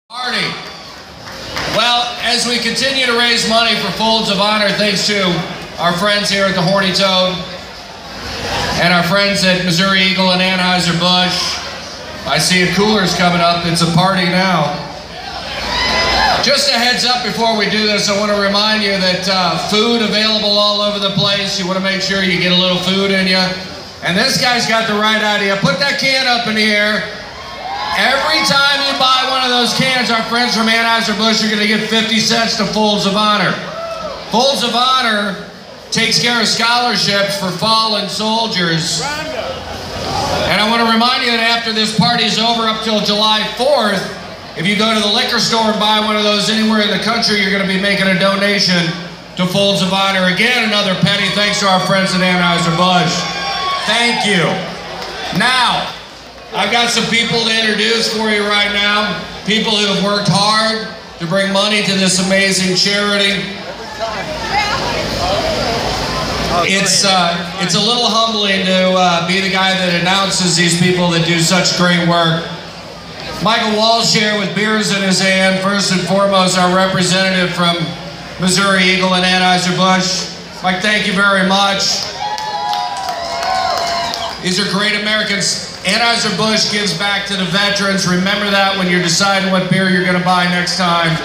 Party. Well, as we continue to raise money for Folds of Honor, thanks to our friends here at the Horny Toad and our friends at Missouri Eagle and Anheuser-Busch, I see a cooler's coming up. It's a party now. Just a heads up before we do this, I want to remind you that food available all over the place. You want to make sure you get a little food in you. And this guy's got the right idea. Put that can up in the air. Every time you buy one of those cans, our friends from Anheuser-Busch are going to give 50 cents to Folds of Honor. Folds of Honor takes care of scholarships for fallen soldiers. And I want to remind you that after this party is over up till July 4th, if you go to the liquor store and buy one of those anywhere in the country, you're going to be making a donation to Folds of Honor. Again, another penny thanks to our friends at Anheuser-Busch. Thank you. Now, I've got some people to introduce for you right now. People who have worked hard to bring money to this amazing charity. It's a little humbling to be the guy that announces these people that do such great work. Michael Walsh here with beers in his hand. First and foremost, our representative from Missouri Eagle and Anheuser-Busch. Mike, thank you very much. These are great Americans. Anheuser-Busch gives back to the veterans. Remember that when you're deciding what beer you're going to buy next time.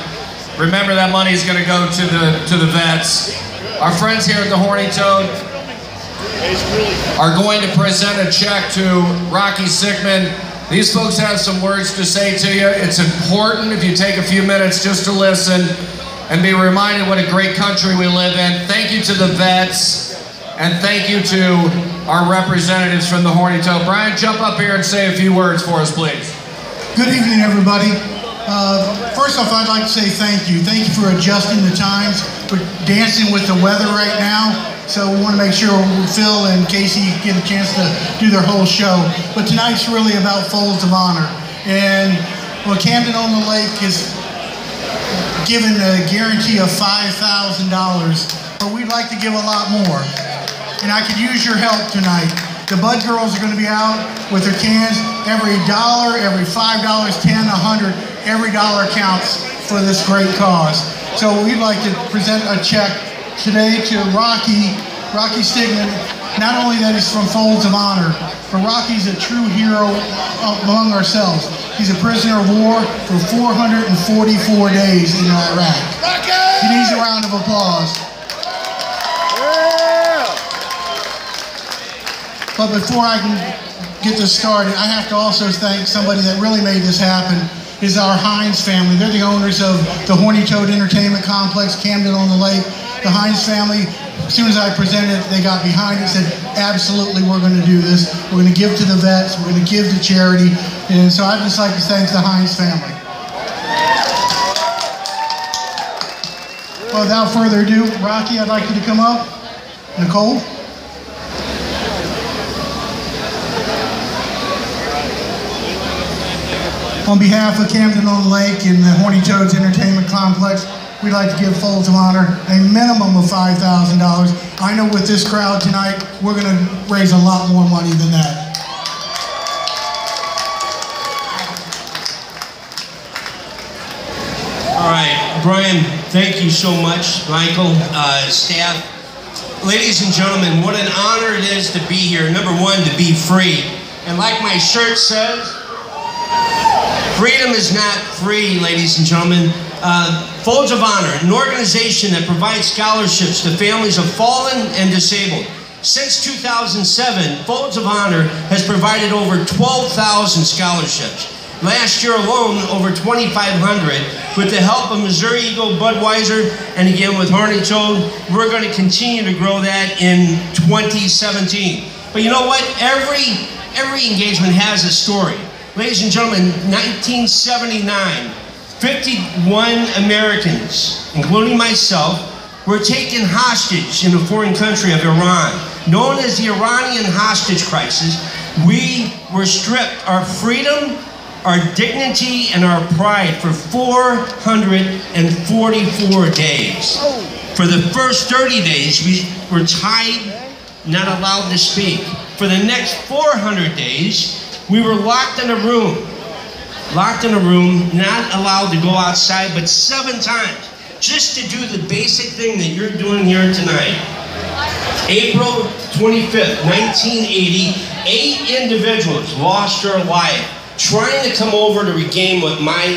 Remember that money is going to go to the vets. Our friends here at the Horny Toad are going to present a check to Rocky Sickman. These folks have some words to say to you. It's important if you take a few minutes just to listen and be reminded what a great country we live in. Thank you to the vets, and thank you to our representatives from the Horny Toad. Brian, jump up here and say a few words for us, please. Good evening, everybody. First off, I'd like to say thank you. Thank you for adjusting the times. We're dancing with the weather right now, so we want to make sure Phil and Casey get a chance to do their whole show. But tonight's really about Folds of Honor. And well, Camden on the Lake is given a guarantee of $5,000, but we'd like to give a lot more. And I could use your help tonight. The Bud Girls are going to be out with their cans. Every $1, every $5, $10, $100, every dollar counts for this great cause. So we'd like to present a check today to Rocky Stigman. Not only that he's from Folds of Honor, but Rocky's a true hero among ourselves. He's a prisoner of war for 444 days in Iraq. He needs a round of applause. But before I can get this started, I have to also thank somebody that really made this happen, is our Hines family. They're the owners of the Horny Toad Entertainment Complex, Camden on the Lake. The Hines family, as soon as I presented it, they got behind it, said, absolutely, we're going to do this. We're going to give to the vets, we're going to give to charity. And so I'd just like to thank the Hines family. Well, without further ado, Rocky, I'd like you to come up. Nicole. On behalf of Camden on the Lake and the Horny Toads Entertainment Complex, we'd like to give Folds of Honor a minimum of $5,000. I know with this crowd tonight, we're going to raise a lot more money than that. All right, Brian, thank you so much. Michael, staff. Ladies and gentlemen, what an honor it is to be here. Number one, to be free. And like my shirt says, freedom is not free, ladies and gentlemen. Folds of Honor, an organization that provides scholarships to families of fallen and disabled. Since 2007, Folds of Honor has provided over 12,000 scholarships. Last year alone, over 2,500, with the help of Missouri Eagle, Budweiser, and again with Horny Toad. We're going to continue to grow that in 2017. But you know what? Every engagement has a story. Ladies and gentlemen, 1979, 51 Americans, including myself, were taken hostage in a foreign country of Iran. Known as the Iranian hostage crisis, we were stripped our freedom, our dignity, and our pride for 444 days. For the first 30 days, we were tied, not allowed to speak. For the next 400 days, we were locked in a room locked in a room, not allowed to go outside, but 7 times, just to do the basic thing that you're doing here tonight. April 25th, 1980, 8 individuals lost their life trying to come over to regain what my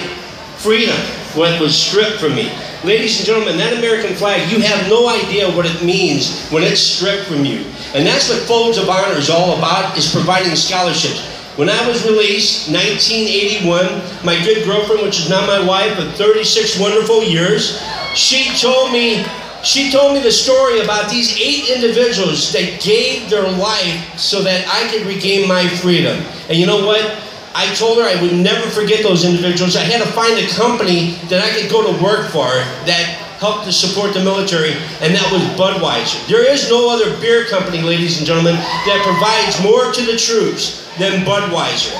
freedom, what was stripped from me. Ladies and gentlemen, that American flag, you have no idea what it means when it's stripped from you. And that's what Folds of Honor is all about, is providing scholarships. When I was released, 1981, my good girlfriend, which is now my wife of 36 wonderful years, she told me the story about these 8 individuals that gave their life so that I could regain my freedom. And you know what? I told her I would never forget those individuals. I had to find a company that I could go to work for that helped to support the military, and that was Budweiser. There is no other beer company, ladies and gentlemen, that provides more to the troops than Budweiser.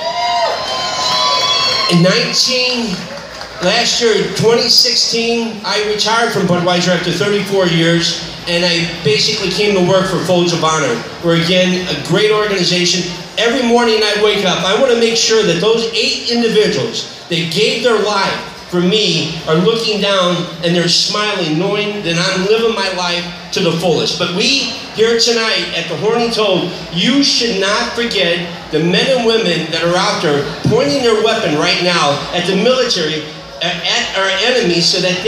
Last year, 2016, I retired from Budweiser after 34 years, and I basically came to work for Folds of Honor. We're, again, a great organization. Every morning I wake up, I want to make sure that those 8 individuals that gave their life for me are looking down and they're smiling, knowing that I'm living my life to the fullest. But we here tonight at the Horny Toad, you should not forget the men and women that are out there pointing their weapon right now at the military, at our enemies, so that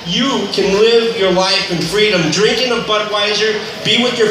you can live your life in freedom, drinking a Budweiser, be with your